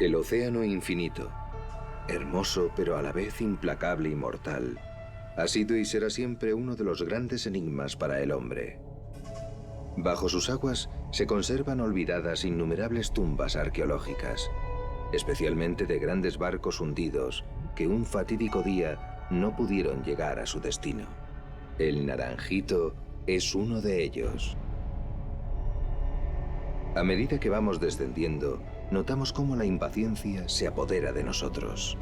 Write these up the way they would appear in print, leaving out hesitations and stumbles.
El océano infinito, hermoso pero a la vez implacable y mortal, ha sido y será siempre uno de los grandes enigmas para el hombre. Bajo sus aguas se conservan olvidadas innumerables tumbas arqueológicas, especialmente de grandes barcos hundidos que un fatídico día no pudieron llegar a su destino. El Naranjito es uno de ellos. A medida que vamos descendiendo, notamos cómo la impaciencia se apodera de nosotros.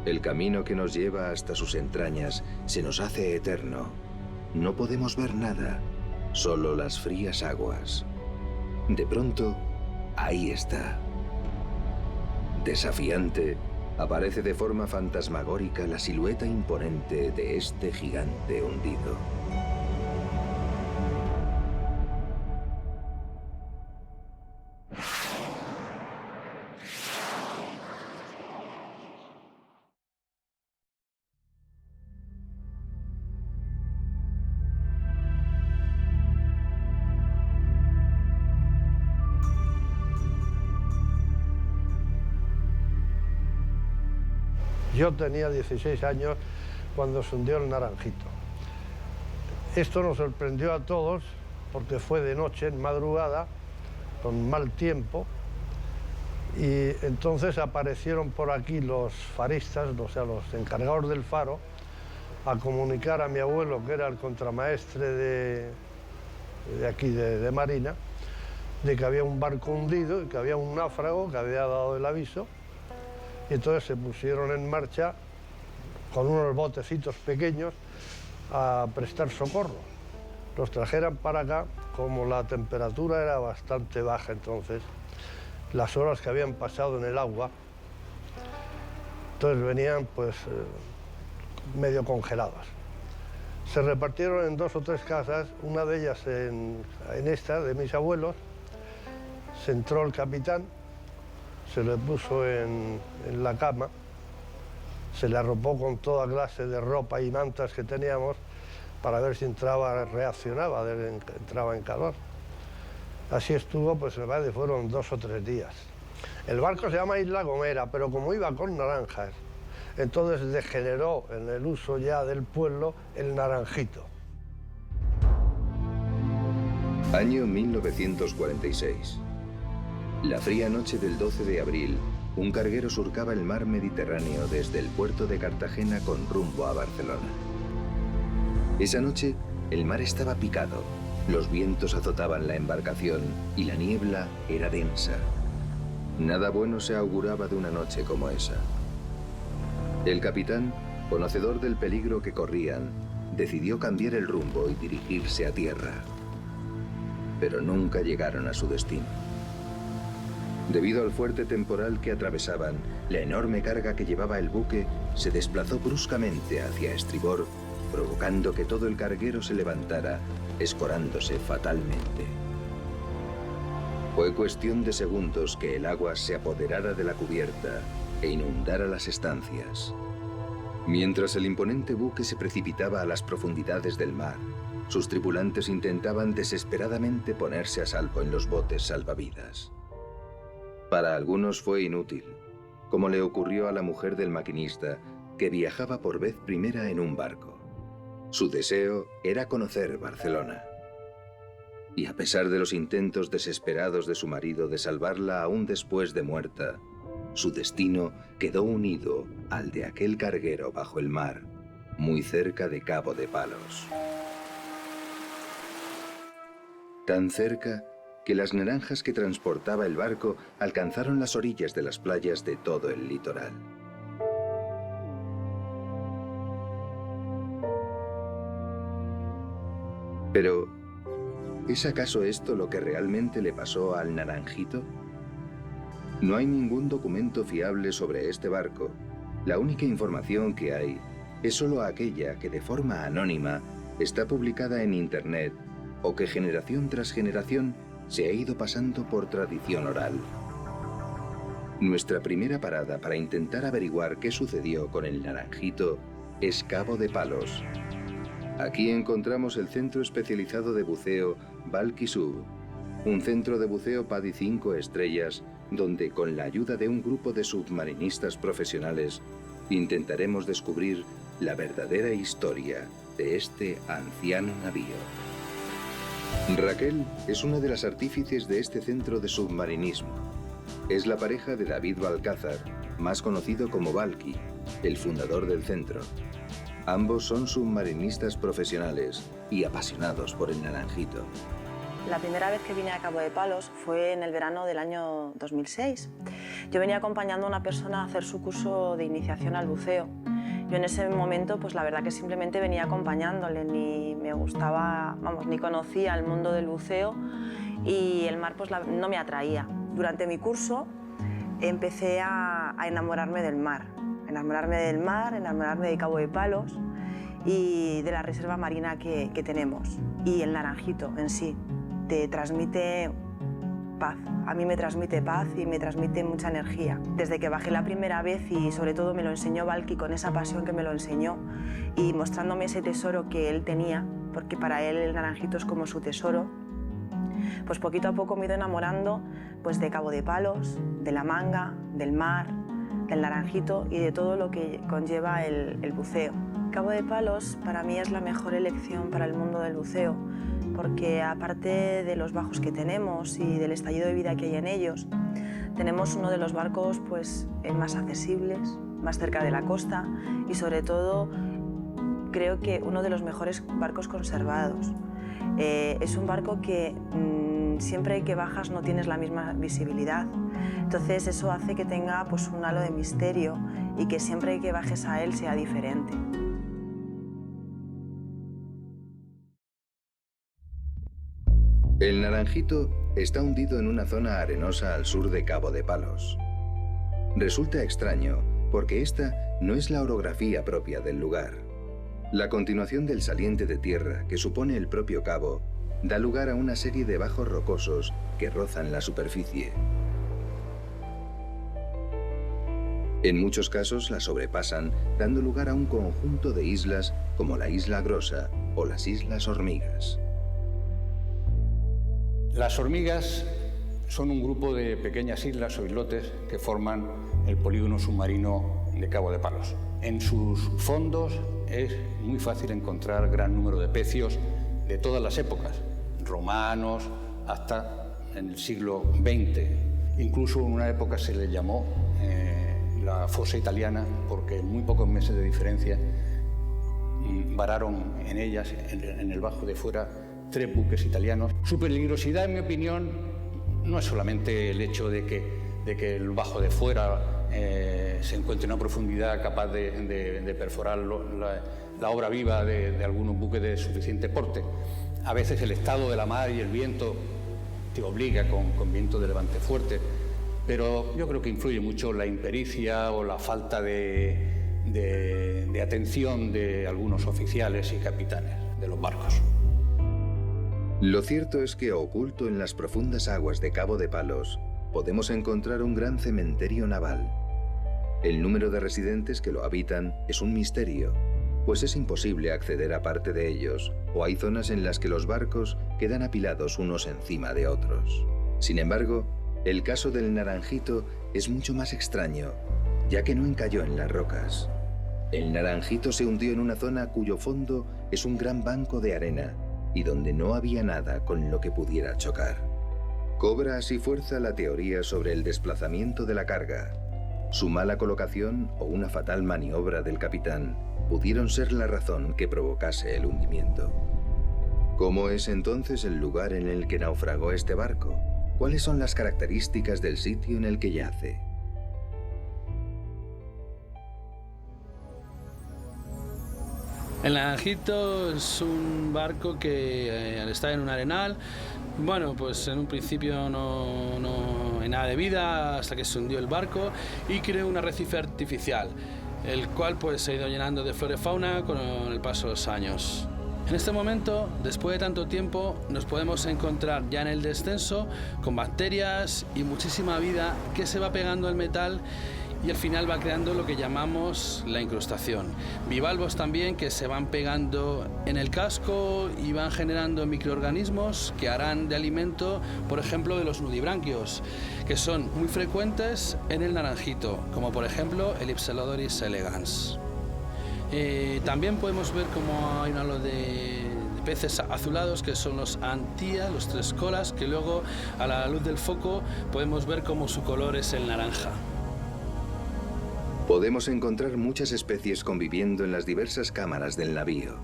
El camino que nos lleva hasta sus entrañas se nos hace eterno. No podemos ver nada, solo las frías aguas. De pronto, ahí está. Desafiante, aparece de forma fantasmagórica la silueta imponente de este gigante hundido. Yo tenía 16 años cuando se hundió el Naranjito. Esto nos sorprendió a todos porque fue de noche, en madrugada, con mal tiempo, y entonces aparecieron por aquí los faristas, o sea, los encargados del faro, a comunicar a mi abuelo, que era el contramaestre de aquí de Marina, de que había un barco hundido y que había un náufrago que había dado el aviso. Y entonces se pusieron en marcha con unos botecitos pequeños a prestar socorro. Los trajeran para acá, como la temperatura era bastante baja entonces, las horas que habían pasado en el agua, entonces venían pues medio congeladas. Se repartieron en 2 o 3 casas, una de ellas en esta, de mis abuelos. Se entró el capitán, se le puso en la cama, se le arropó con toda clase de ropa y mantas que teníamos para ver si entraba, reaccionaba, entraba en calor. Así estuvo, pues fueron 2 o 3 días. El barco se llama Isla Gomera, pero como iba con naranjas, entonces degeneró en el uso ya del pueblo el Naranjito. Año 1946. La fría noche del 12 de abril, un carguero surcaba el mar Mediterráneo desde el puerto de Cartagena con rumbo a Barcelona. Esa noche, el mar estaba picado, los vientos azotaban la embarcación y la niebla era densa. Nada bueno se auguraba de una noche como esa. El capitán, conocedor del peligro que corrían, decidió cambiar el rumbo y dirigirse a tierra. Pero nunca llegaron a su destino. Debido al fuerte temporal que atravesaban, la enorme carga que llevaba el buque se desplazó bruscamente hacia estribor, provocando que todo el carguero se levantara, escorándose fatalmente. Fue cuestión de segundos que el agua se apoderara de la cubierta e inundara las estancias. Mientras el imponente buque se precipitaba a las profundidades del mar, sus tripulantes intentaban desesperadamente ponerse a salvo en los botes salvavidas. Para algunos fue inútil, como le ocurrió a la mujer del maquinista, que viajaba por vez primera en un barco. Su deseo era conocer Barcelona. Y a pesar de los intentos desesperados de su marido de salvarla aún después de muerta, su destino quedó unido al de aquel carguero bajo el mar, muy cerca de Cabo de Palos. Tan cerca que las naranjas que transportaba el barco alcanzaron las orillas de las playas de todo el litoral. Pero, ¿es acaso esto lo que realmente le pasó al Naranjito? No hay ningún documento fiable sobre este barco. La única información que hay es solo aquella que de forma anónima está publicada en Internet o que generación tras generación se ha ido pasando por tradición oral. Nuestra primera parada para intentar averiguar qué sucedió con el Naranjito es Cabo de Palos. Aquí encontramos el centro especializado de buceo Val Qui Sub, un centro de buceo PADI 5 estrellas donde con la ayuda de un grupo de submarinistas profesionales intentaremos descubrir la verdadera historia de este anciano navío. Raquel es una de las artífices de este centro de submarinismo. Es la pareja de David Balcázar, más conocido como Balqui, el fundador del centro. Ambos son submarinistas profesionales y apasionados por el Naranjito. La primera vez que vine a Cabo de Palos fue en el verano del año 2006. Yo venía acompañando a una persona a hacer su curso de iniciación al buceo. Yo en ese momento, pues la verdad que simplemente venía acompañándole, ni me gustaba, ni conocía el mundo del buceo y el mar pues no me atraía. Durante mi curso empecé a enamorarme del mar, enamorarme de Cabo de Palos y de la reserva marina que tenemos. Y el Naranjito en sí te transmite paz. A mí me transmite paz y me transmite mucha energía. Desde que bajé la primera vez y sobre todo me lo enseñó Balqui con esa pasión que me lo enseñó y mostrándome ese tesoro que él tenía, porque para él el Naranjito es como su tesoro, pues poquito a poco me he ido enamorando pues de Cabo de Palos, de la manga, del mar, del Naranjito y de todo lo que conlleva el buceo. Cabo de Palos para mí es la mejor elección para el mundo del buceo, porque aparte de los bajos que tenemos y del estallido de vida que hay en ellos, tenemos uno de los barcos pues, más accesibles, más cerca de la costa y sobre todo creo que uno de los mejores barcos conservados. Es un barco que siempre que bajas no tienes la misma visibilidad, entonces eso hace que tenga pues, un halo de misterio y que siempre que bajes a él sea diferente. El Naranjito está hundido en una zona arenosa al sur de Cabo de Palos. Resulta extraño porque esta no es la orografía propia del lugar. La continuación del saliente de tierra que supone el propio cabo da lugar a una serie de bajos rocosos que rozan la superficie. En muchos casos la sobrepasan, dando lugar a un conjunto de islas como la Isla Grosa o las Islas Hormigas. Las hormigas son un grupo de pequeñas islas o islotes que forman el polígono submarino de Cabo de Palos. En sus fondos es muy fácil encontrar gran número de pecios de todas las épocas, romanos hasta en el siglo XX. Incluso en una época se le llamó la fosa italiana porque en muy pocos meses de diferencia vararon en ellas, en el bajo de fuera, 3 buques italianos. Su peligrosidad, en mi opinión, no es solamente el hecho de que el bajo de fuera se encuentre en una profundidad capaz de perforar la obra viva de algunos buques de suficiente porte. A veces el estado de la mar y el viento te obliga con viento de levante fuerte, pero yo creo que influye mucho la impericia o la falta de atención de algunos oficiales y capitanes de los barcos. Lo cierto es que oculto en las profundas aguas de Cabo de Palos podemos encontrar un gran cementerio naval. El número de residentes que lo habitan es un misterio, pues es imposible acceder a parte de ellos, o hay zonas en las que los barcos quedan apilados unos encima de otros. Sin embargo, el caso del Naranjito es mucho más extraño, ya que no encalló en las rocas. El Naranjito se hundió en una zona cuyo fondo es un gran banco de arena y donde no había nada con lo que pudiera chocar. Cobra así fuerza la teoría sobre el desplazamiento de la carga. Su mala colocación o una fatal maniobra del capitán pudieron ser la razón que provocase el hundimiento. ¿Cómo es entonces el lugar en el que naufragó este barco? ¿Cuáles son las características del sitio en el que yace? El Naranjito es un barco que al estar en un arenal, bueno, pues en un principio no hay nada de vida hasta que se hundió el barco y creó un arrecife artificial, el cual pues se ha ido llenando de flora y fauna con el paso de los años. En este momento, después de tanto tiempo, nos podemos encontrar ya en el descenso con bacterias y muchísima vida que se va pegando al metal y al final va creando lo que llamamos la incrustación. Bivalvos también que se van pegando en el casco y van generando microorganismos que harán de alimento, por ejemplo, de los nudibranquios, que son muy frecuentes en el naranjito, como por ejemplo el Ipsilodoris elegans. También podemos ver como hay un halo de peces azulados que son los antía, los tres colas, que luego a la luz del foco podemos ver como su color es el naranja. Podemos encontrar muchas especies conviviendo en las diversas cámaras del navío.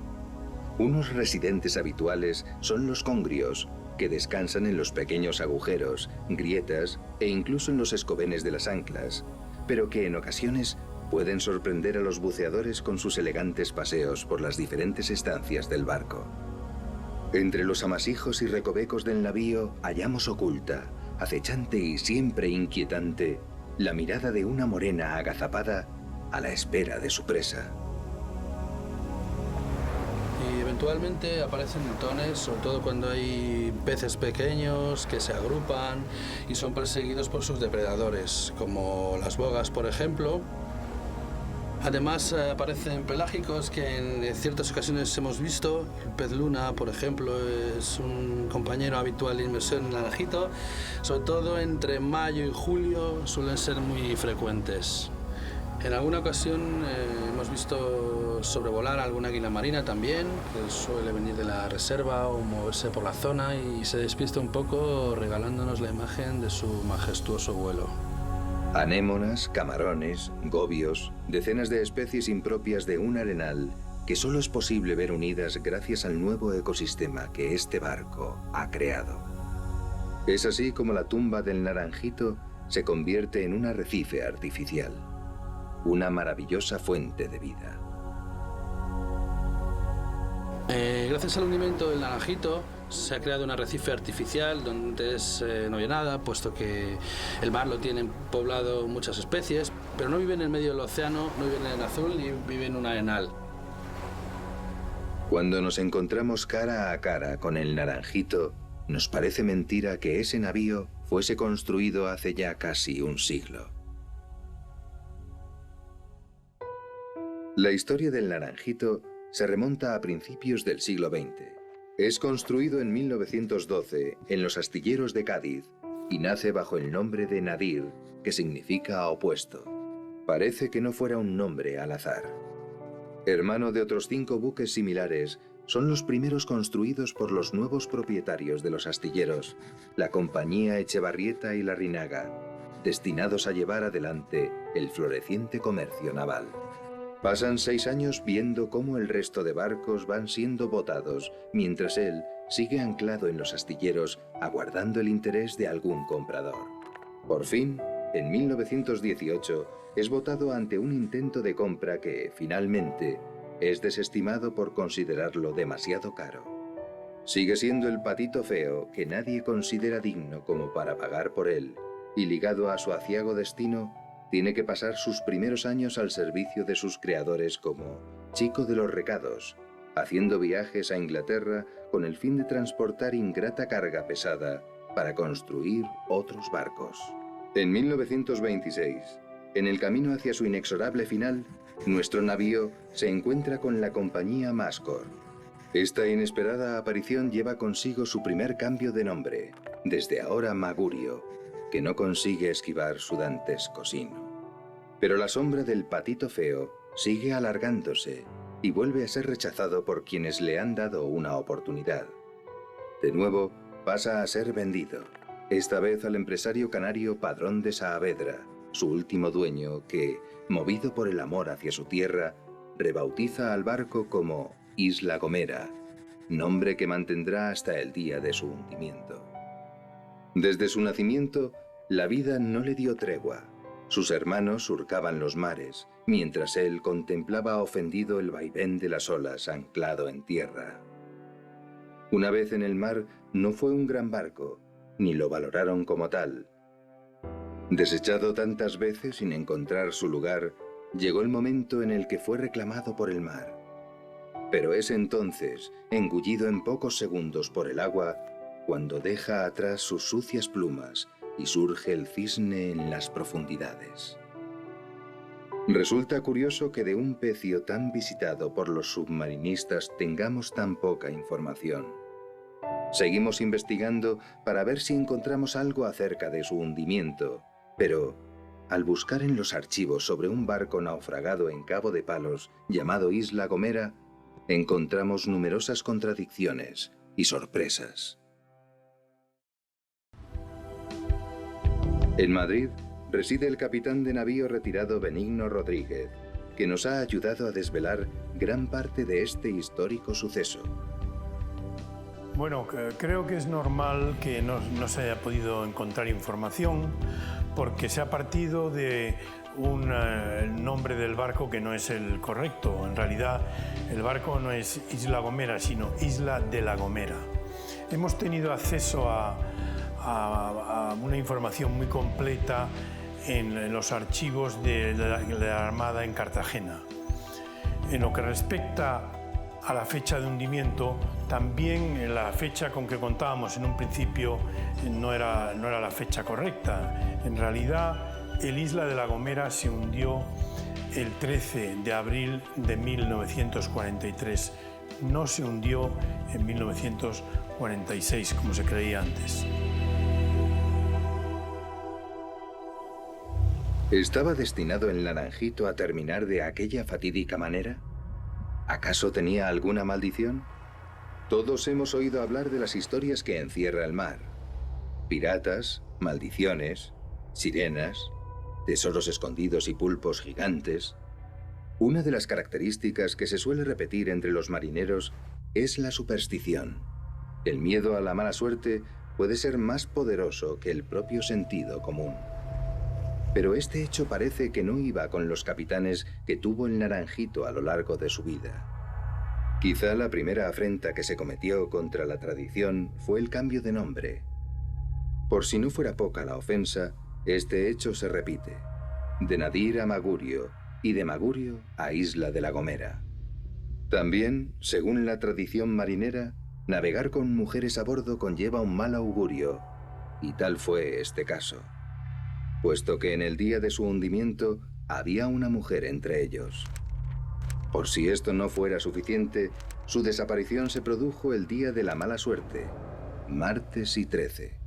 Unos residentes habituales son los congrios, que descansan en los pequeños agujeros, grietas e incluso en los escobenes de las anclas, pero que en ocasiones pueden sorprender a los buceadores con sus elegantes paseos por las diferentes estancias del barco. Entre los amasijos y recovecos del navío hallamos oculta, acechante y siempre inquietante, la mirada de una morena agazapada a la espera de su presa. Y eventualmente aparecen montones, sobre todo cuando hay peces pequeños que se agrupan y son perseguidos por sus depredadores, como las bogas, por ejemplo. Además aparecen pelágicos que en ciertas ocasiones hemos visto. El pez luna, por ejemplo, es un compañero habitual de inmersión en el naranjito. Sobre todo entre mayo y julio suelen ser muy frecuentes. En alguna ocasión hemos visto sobrevolar algún águila marina también, que suele venir de la reserva o moverse por la zona y se despista un poco regalándonos la imagen de su majestuoso vuelo. Anémonas, camarones, gobios, decenas de especies impropias de un arenal que solo es posible ver unidas gracias al nuevo ecosistema que este barco ha creado. Es así como la tumba del naranjito se convierte en un arrecife artificial, una maravillosa fuente de vida. Gracias al hundimiento del naranjito se ha creado un arrecife artificial donde no hay nada, puesto que el mar lo tienen poblado muchas especies, pero no viven en medio del océano, no viven en el azul y viven en un arenal. Cuando nos encontramos cara a cara con el naranjito, nos parece mentira que ese navío fuese construido hace ya casi un siglo. La historia del naranjito se remonta a principios del siglo XX. Es construido en 1912 en los astilleros de Cádiz y nace bajo el nombre de Nadir, que significa opuesto. Parece que no fuera un nombre al azar. Hermano de otros 5 buques similares, son los primeros construidos por los nuevos propietarios de los astilleros, la compañía Echevarrieta y Larrinaga, destinados a llevar adelante el floreciente comercio naval. Pasan 6 años viendo cómo el resto de barcos van siendo botados, mientras él sigue anclado en los astilleros, aguardando el interés de algún comprador. Por fin, en 1918, es botado ante un intento de compra que, finalmente, es desestimado por considerarlo demasiado caro. Sigue siendo el patito feo que nadie considera digno como para pagar por él, y ligado a su aciago destino, tiene que pasar sus primeros años al servicio de sus creadores como chico de los recados, haciendo viajes a Inglaterra con el fin de transportar ingrata carga pesada para construir otros barcos. En 1926, en el camino hacia su inexorable final, nuestro navío se encuentra con la compañía Mascor. Esta inesperada aparición lleva consigo su primer cambio de nombre, desde ahora Magurio, que no consigue esquivar su dantesco sino. Pero la sombra del patito feo sigue alargándose y vuelve a ser rechazado por quienes le han dado una oportunidad. De nuevo, pasa a ser vendido, esta vez al empresario canario Padrón de Saavedra, su último dueño que, movido por el amor hacia su tierra, rebautiza al barco como Isla Gomera, nombre que mantendrá hasta el día de su hundimiento. Desde su nacimiento, la vida no le dio tregua. Sus hermanos surcaban los mares, mientras él contemplaba ofendido el vaivén de las olas anclado en tierra. Una vez en el mar, no fue un gran barco, ni lo valoraron como tal. Desechado tantas veces sin encontrar su lugar, llegó el momento en el que fue reclamado por el mar. Pero es entonces, engullido en pocos segundos por el agua, cuando deja atrás sus sucias plumas y surge el cisne en las profundidades. Resulta curioso que de un pecio tan visitado por los submarinistas tengamos tan poca información. Seguimos investigando para ver si encontramos algo acerca de su hundimiento, pero al buscar en los archivos sobre un barco naufragado en Cabo de Palos llamado Isla Gomera, encontramos numerosas contradicciones y sorpresas. En Madrid reside el capitán de navío retirado Benigno Rodríguez, que nos ha ayudado a desvelar gran parte de este histórico suceso. Bueno, creo que es normal que no se haya podido encontrar información porque se ha partido de un nombre del barco que no es el correcto. En realidad, el barco no es Isla Gomera, sino Isla de la Gomera. Hemos tenido acceso a una información muy completa en los archivos de la Armada en Cartagena. En lo que respecta a la fecha de hundimiento, también la fecha con que contábamos en un principio no era la fecha correcta. En realidad, el Isla de la Gomera se hundió el 13 de abril de 1943. No se hundió en 1946, como se creía antes. ¿Estaba destinado el Naranjito a terminar de aquella fatídica manera? ¿Acaso tenía alguna maldición? Todos hemos oído hablar de las historias que encierra el mar. Piratas, maldiciones, sirenas, tesoros escondidos y pulpos gigantes. Una de las características que se suele repetir entre los marineros es la superstición. El miedo a la mala suerte puede ser más poderoso que el propio sentido común. Pero este hecho parece que no iba con los capitanes que tuvo el Naranjito a lo largo de su vida. Quizá la primera afrenta que se cometió contra la tradición fue el cambio de nombre. Por si no fuera poca la ofensa, este hecho se repite. De Nadir a Magurio y de Magurio a Isla de la Gomera. También, según la tradición marinera, navegar con mujeres a bordo conlleva un mal augurio, y tal fue este caso, puesto que en el día de su hundimiento había una mujer entre ellos. Por si esto no fuera suficiente, su desaparición se produjo el día de la mala suerte, martes y 13.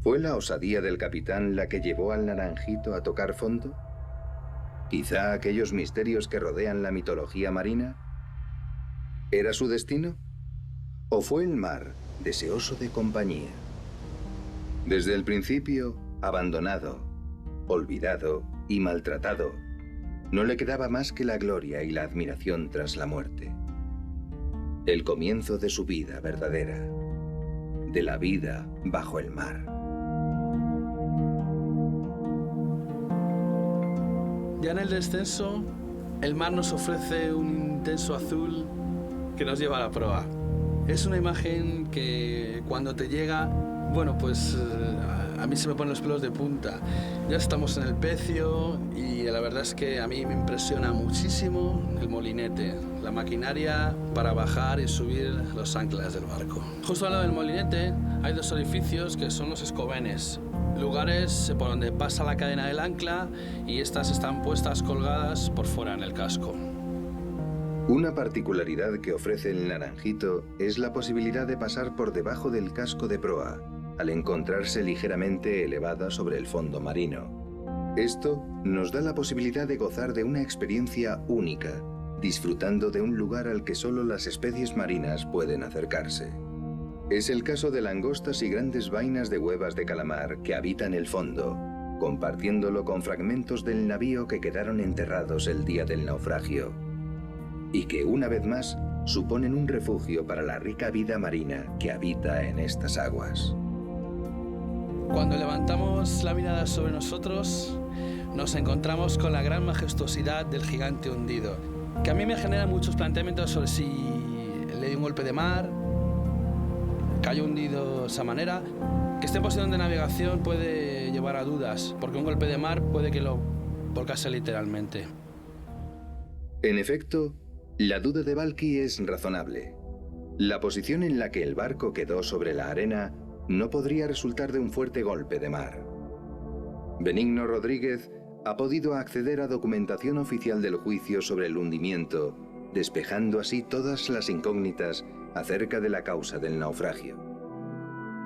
¿Fue la osadía del capitán la que llevó al Naranjito a tocar fondo? ¿Quizá aquellos misterios que rodean la mitología marina? ¿Era su destino? ¿O fue el mar deseoso de compañía? Desde el principio, abandonado, olvidado y maltratado, no le quedaba más que la gloria y la admiración tras la muerte. El comienzo de su vida verdadera, de la vida bajo el mar. Ya en el descenso, el mar nos ofrece un intenso azul que nos lleva a la proa. Es una imagen que cuando te llega, bueno, pues a mí se me ponen los pelos de punta. Ya estamos en el pecio y la verdad es que a mí me impresiona muchísimo el molinete, la maquinaria para bajar y subir los anclas del barco. Justo al lado del molinete hay dos orificios que son los escobenes, lugares por donde pasa la cadena del ancla y estas están puestas colgadas por fuera en el casco. Una particularidad que ofrece el Naranjito es la posibilidad de pasar por debajo del casco de proa, al encontrarse ligeramente elevada sobre el fondo marino. Esto nos da la posibilidad de gozar de una experiencia única, disfrutando de un lugar al que solo las especies marinas pueden acercarse. Es el caso de langostas y grandes vainas de huevas de calamar que habitan el fondo, compartiéndolo con fragmentos del navío que quedaron enterrados el día del naufragio, y que una vez más suponen un refugio para la rica vida marina que habita en estas aguas. Cuando levantamos la mirada sobre nosotros, nos encontramos con la gran majestuosidad del gigante hundido, que a mí me genera muchos planteamientos sobre si le dio un golpe de mar, cayó hundido de esa manera. Que esté en posición de navegación puede llevar a dudas, porque un golpe de mar puede que lo volcase literalmente. En efecto, la duda de Balki es razonable. La posición en la que el barco quedó sobre la arena no podría resultar de un fuerte golpe de mar. Benigno Rodríguez ha podido acceder a documentación oficial del juicio sobre el hundimiento, despejando así todas las incógnitas acerca de la causa del naufragio.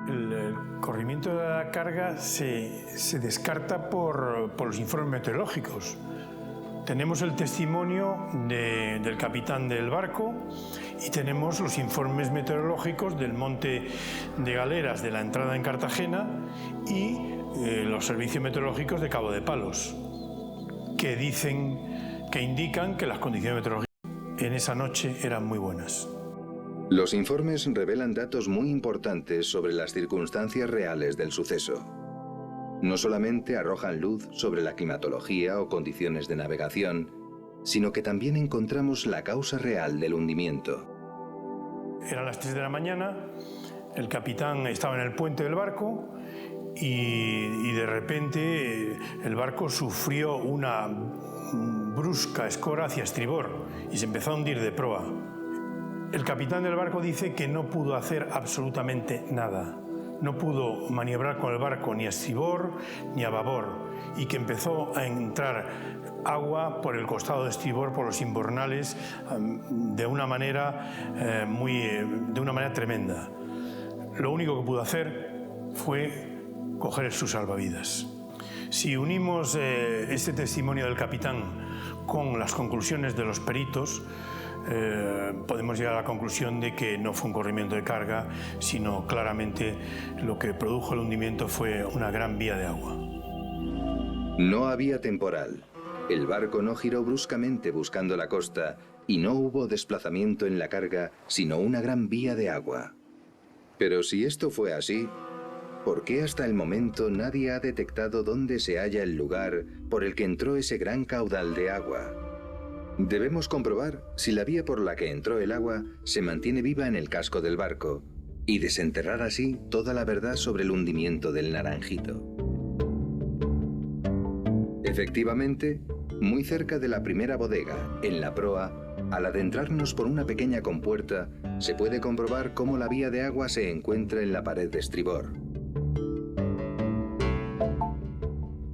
El corrimiento de la carga se descarta por los informes meteorológicos. Tenemos el testimonio del capitán del barco y tenemos los informes meteorológicos del monte de galeras de la entrada en Cartagena y los servicios meteorológicos de Cabo de Palos, que indican que las condiciones meteorológicas en esa noche eran muy buenas. Los informes revelan datos muy importantes sobre las circunstancias reales del suceso. No solamente arrojan luz sobre la climatología o condiciones de navegación, sino que también encontramos la causa real del hundimiento. Eran las 3 de la mañana, el capitán estaba en el puente del barco y de repente el barco sufrió una brusca escora hacia estribor y se empezó a hundir de proa. El capitán del barco dice que no pudo hacer absolutamente nada. No pudo maniobrar con el barco ni a estribor ni a babor y que empezó a entrar agua por el costado de estribor, por los imbornales, de una manera tremenda. Lo único que pudo hacer fue coger sus salvavidas. Si unimos este testimonio del capitán con las conclusiones de los peritos, podemos llegar a la conclusión de que no fue un corrimiento de carga, sino claramente lo que produjo el hundimiento fue una gran vía de agua. No había temporal. El barco no giró bruscamente buscando la costa y no hubo desplazamiento en la carga, sino una gran vía de agua. Pero si esto fue así, ¿por qué hasta el momento nadie ha detectado dónde se halla el lugar por el que entró ese gran caudal de agua? Debemos comprobar si la vía por la que entró el agua se mantiene viva en el casco del barco y desenterrar así toda la verdad sobre el hundimiento del Naranjito. Efectivamente, muy cerca de la primera bodega, en la proa, al adentrarnos por una pequeña compuerta, se puede comprobar cómo la vía de agua se encuentra en la pared de estribor.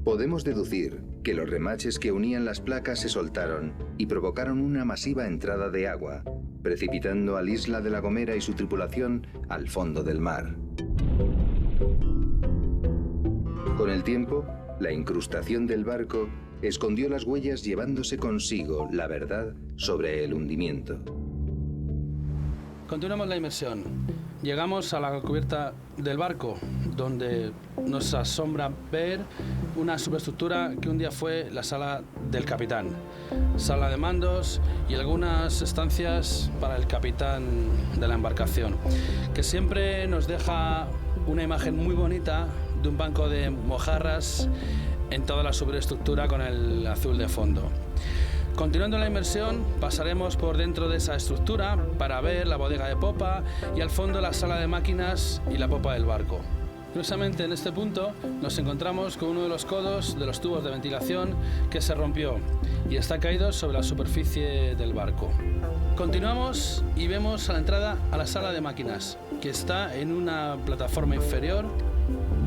Podemos deducir que los remaches que unían las placas se soltaron y provocaron una masiva entrada de agua, precipitando al Isla de La Gomera y su tripulación al fondo del mar. Con el tiempo, la incrustación del barco escondió las huellas llevándose consigo la verdad sobre el hundimiento. Continuamos la inmersión. Llegamos a la cubierta del barco, donde nos asombra ver una superestructura que un día fue la sala del capitán. Sala de mandos y algunas estancias para el capitán de la embarcación, que siempre nos deja una imagen muy bonita de un banco de mojarras en toda la superestructura con el azul de fondo. Continuando la inmersión, pasaremos por dentro de esa estructura para ver la bodega de popa y al fondo la sala de máquinas y la popa del barco. Curiosamente, en este punto nos encontramos con uno de los codos de los tubos de ventilación que se rompió y está caído sobre la superficie del barco. Continuamos y vemos a la entrada a la sala de máquinas, que está en una plataforma inferior,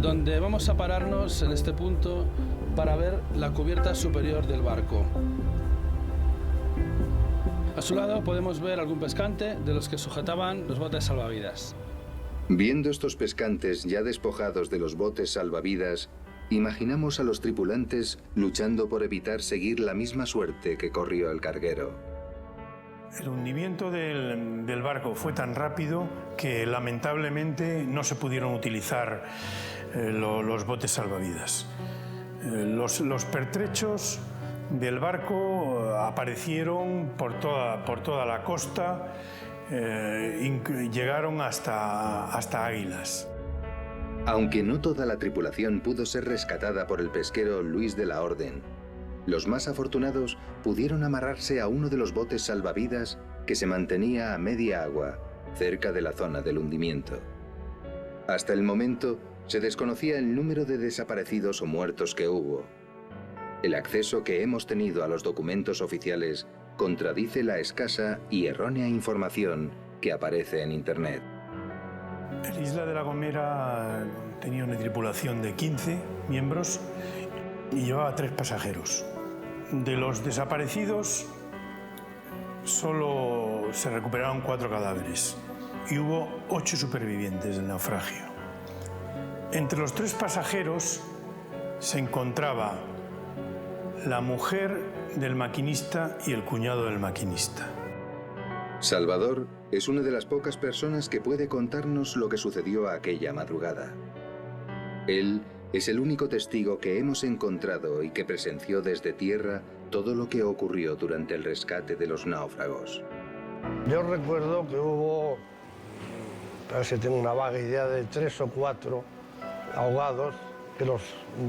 donde vamos a pararnos en este punto para ver la cubierta superior del barco. A su lado podemos ver algún pescante de los que sujetaban los botes salvavidas. Viendo estos pescantes ya despojados de los botes salvavidas, imaginamos a los tripulantes luchando por evitar seguir la misma suerte que corrió el carguero. El hundimiento del barco fue tan rápido que lamentablemente no se pudieron utilizar los botes salvavidas. Los pertrechos del barco aparecieron por toda la costa, llegaron hasta Águilas. Aunque no toda la tripulación pudo ser rescatada por el pesquero Luis de la Orden, los más afortunados pudieron amarrarse a uno de los botes salvavidas que se mantenía a media agua, cerca de la zona del hundimiento. Hasta el momento, se desconocía el número de desaparecidos o muertos que hubo. El acceso que hemos tenido a los documentos oficiales contradice la escasa y errónea información que aparece en Internet. El Isla de La Gomera tenía una tripulación de 15 miembros y llevaba 3 pasajeros. De los desaparecidos, solo se recuperaron 4 cadáveres y hubo 8 supervivientes del naufragio. Entre los 3 pasajeros se encontraba la mujer del maquinista y el cuñado del maquinista. Salvador es una de las pocas personas que puede contarnos lo que sucedió aquella madrugada. Él es el único testigo que hemos encontrado y que presenció desde tierra todo lo que ocurrió durante el rescate de los náufragos. Yo recuerdo que hubo, a ver si tengo una vaga idea, de 3 o 4 ahogados que los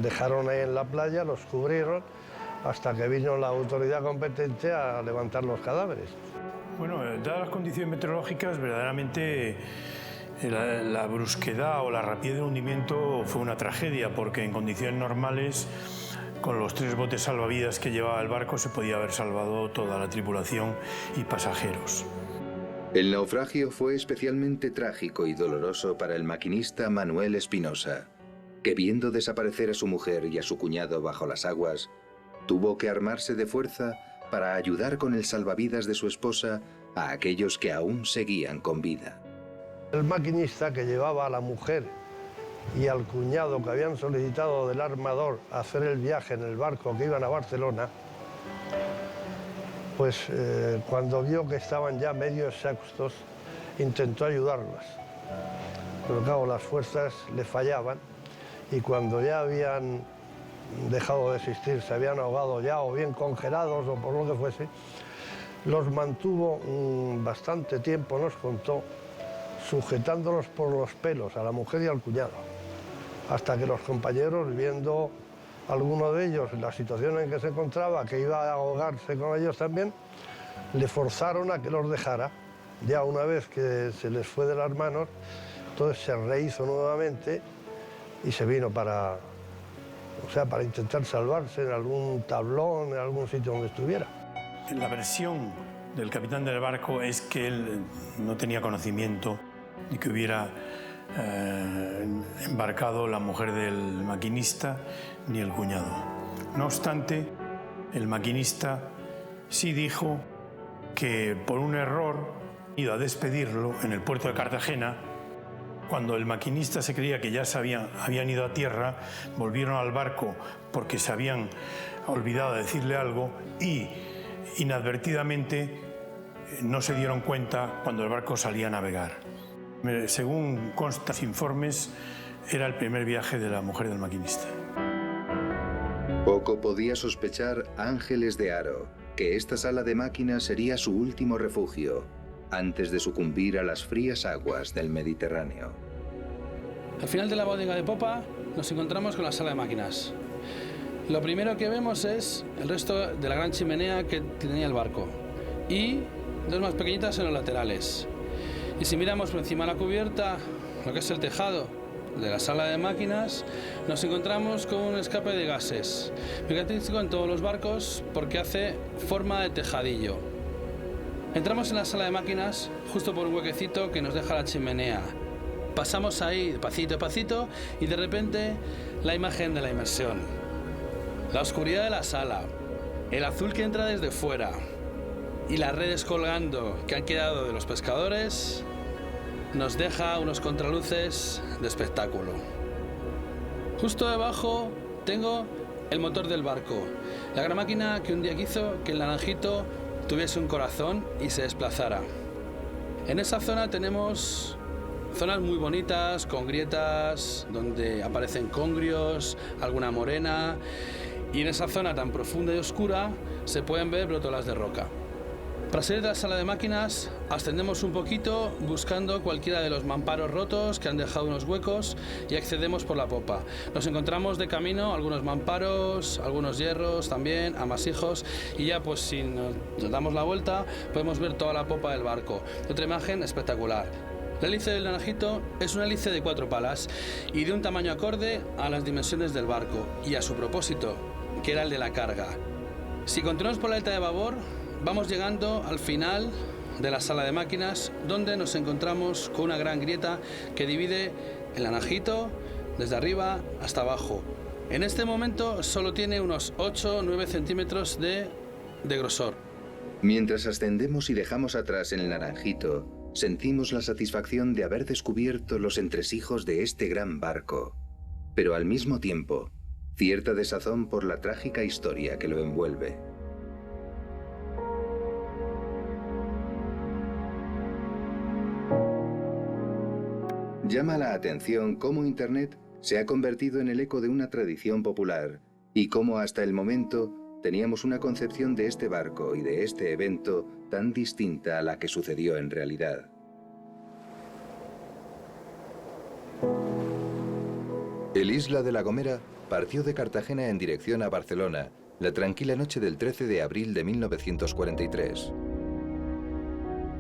dejaron ahí en la playa, los cubrieron, hasta que vino la autoridad competente a levantar los cadáveres. Bueno, dadas las condiciones meteorológicas, verdaderamente la brusquedad o la rapidez del hundimiento fue una tragedia, porque en condiciones normales, con los 3 botes salvavidas que llevaba el barco, se podía haber salvado toda la tripulación y pasajeros. El naufragio fue especialmente trágico y doloroso para el maquinista Manuel Espinosa, que viendo desaparecer a su mujer y a su cuñado bajo las aguas, tuvo que armarse de fuerza para ayudar con el salvavidas de su esposa a aquellos que aún seguían con vida. El maquinista, que llevaba a la mujer y al cuñado que habían solicitado del armador hacer el viaje en el barco que iban a Barcelona, pues cuando vio que estaban ya medio exhaustos, intentó ayudarlos. Pero claro, las fuerzas le fallaban y cuando ya habían dejado de existir, se habían ahogado ya o bien congelados o por lo que fuese, los mantuvo bastante tiempo, nos contó, sujetándolos por los pelos a la mujer y al cuñado, hasta que los compañeros, viendo a alguno de ellos en la situación en que se encontraba, que iba a ahogarse con ellos también, le forzaron a que los dejara. Ya una vez que se les fue de las manos, entonces se rehizo nuevamente y se vino para intentar salvarse en algún tablón, en algún sitio donde estuviera. La versión del capitán del barco es que él no tenía conocimiento de que hubiera embarcado la mujer del maquinista ni el cuñado. No obstante, el maquinista sí dijo que por un error iba a despedirlo en el puerto de Cartagena. Cuando el maquinista se creía que ya habían ido a tierra, volvieron al barco porque se habían olvidado de decirle algo y inadvertidamente no se dieron cuenta cuando el barco salía a navegar. Según constan los informes, era el primer viaje de la mujer del maquinista. Poco podía sospechar Ángeles de Haro que esta sala de máquinas sería su último refugio antes de sucumbir a las frías aguas del Mediterráneo. Al final de la bodega de popa nos encontramos con la sala de máquinas. Lo primero que vemos es el resto de la gran chimenea que tenía el barco y 2 más pequeñitas en los laterales. Y si miramos por encima de la cubierta, lo que es el tejado de la sala de máquinas, nos encontramos con un escape de gases, muy característico en todos los barcos porque hace forma de tejadillo. Entramos en la sala de máquinas justo por un huequecito que nos deja la chimenea. Pasamos ahí pasito a pasito y de repente la imagen de la inmersión. La oscuridad de la sala, el azul que entra desde fuera y las redes colgando que han quedado de los pescadores nos deja unos contraluces de espectáculo. Justo debajo tengo el motor del barco, la gran máquina que un día quiso que el Naranjito tuviese un corazón y se desplazara. En esa zona tenemos zonas muy bonitas, con grietas, donde aparecen congrios, alguna morena, y en esa zona tan profunda y oscura se pueden ver brótolas de roca. Para salir de la sala de máquinas, ascendemos un poquito buscando cualquiera de los mamparos rotos que han dejado unos huecos y accedemos por la popa. Nos encontramos de camino algunos mamparos, algunos hierros también, amasijos, y ya pues si nos damos la vuelta podemos ver toda la popa del barco. Otra imagen espectacular. La hélice del Naranjito es una hélice de 4 palas y de un tamaño acorde a las dimensiones del barco y a su propósito, que era el de la carga. Si continuamos por la aleta de babor, vamos llegando al final de la sala de máquinas, donde nos encontramos con una gran grieta que divide el Naranjito desde arriba hasta abajo. En este momento solo tiene unos 8 o 9 centímetros de grosor. Mientras ascendemos y dejamos atrás el Naranjito, sentimos la satisfacción de haber descubierto los entresijos de este gran barco, pero al mismo tiempo, cierta desazón por la trágica historia que lo envuelve. Llama la atención cómo Internet se ha convertido en el eco de una tradición popular y cómo hasta el momento teníamos una concepción de este barco y de este evento tan distinta a la que sucedió en realidad. El Isla de La Gomera partió de Cartagena en dirección a Barcelona la tranquila noche del 13 de abril de 1943.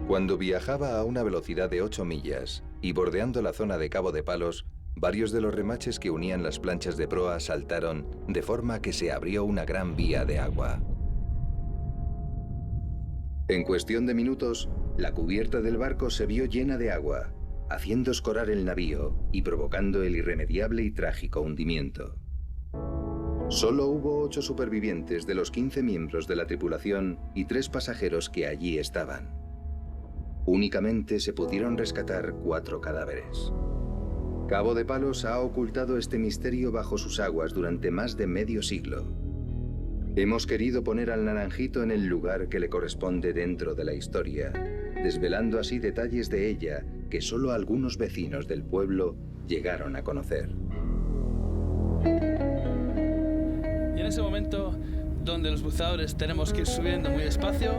Cuando viajaba a una velocidad de 8 millas y bordeando la zona de Cabo de Palos, varios de los remaches que unían las planchas de proa saltaron de forma que se abrió una gran vía de agua. En cuestión de minutos, la cubierta del barco se vio llena de agua, haciendo escorar el navío y provocando el irremediable y trágico hundimiento. Solo hubo 8 supervivientes de los 15 miembros de la tripulación y 3 pasajeros que allí estaban. Únicamente se pudieron rescatar 4 cadáveres. Cabo de Palos ha ocultado este misterio bajo sus aguas durante más de medio siglo. Hemos querido poner al Naranjito en el lugar que le corresponde dentro de la historia, desvelando así detalles de ella que solo algunos vecinos del pueblo llegaron a conocer. Y en ese momento, donde los buceadores tenemos que ir subiendo muy despacio,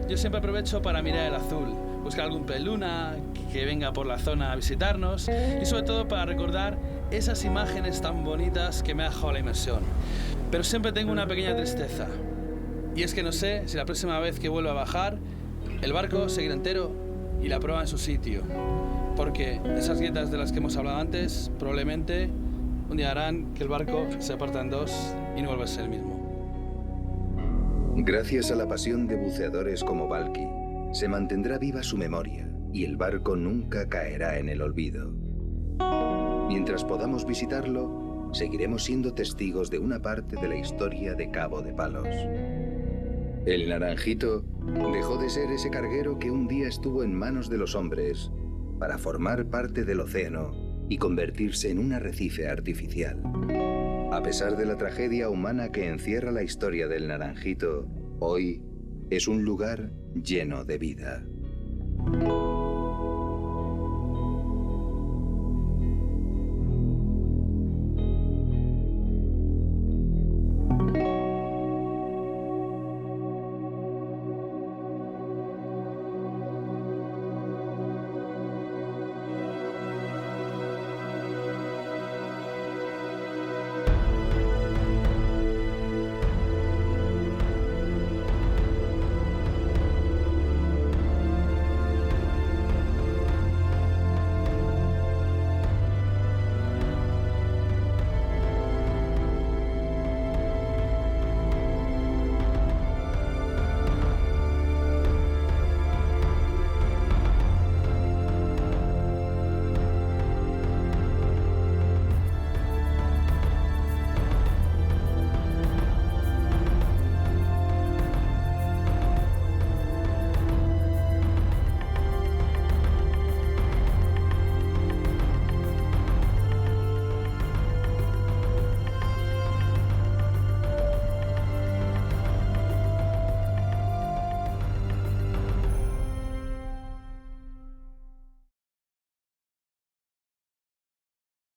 yo siempre aprovecho para mirar el azul, buscar algún peluna que venga por la zona a visitarnos y sobre todo para recordar esas imágenes tan bonitas que me ha dejado la inmersión. Pero siempre tengo una pequeña tristeza, y es que no sé si la próxima vez que vuelva a bajar el barco seguirá entero y la proa en su sitio, porque esas grietas de las que hemos hablado antes probablemente un día harán que el barco se parta en 2 y no vuelva a ser el mismo. Gracias a la pasión de buceadores como Balki, se mantendrá viva su memoria y el barco nunca caerá en el olvido. Mientras podamos visitarlo, seguiremos siendo testigos de una parte de la historia de Cabo de Palos. El Naranjito dejó de ser ese carguero que un día estuvo en manos de los hombres para formar parte del océano y convertirse en un arrecife artificial. A pesar de la tragedia humana que encierra la historia del Naranjito, hoy es un lugar lleno de vida.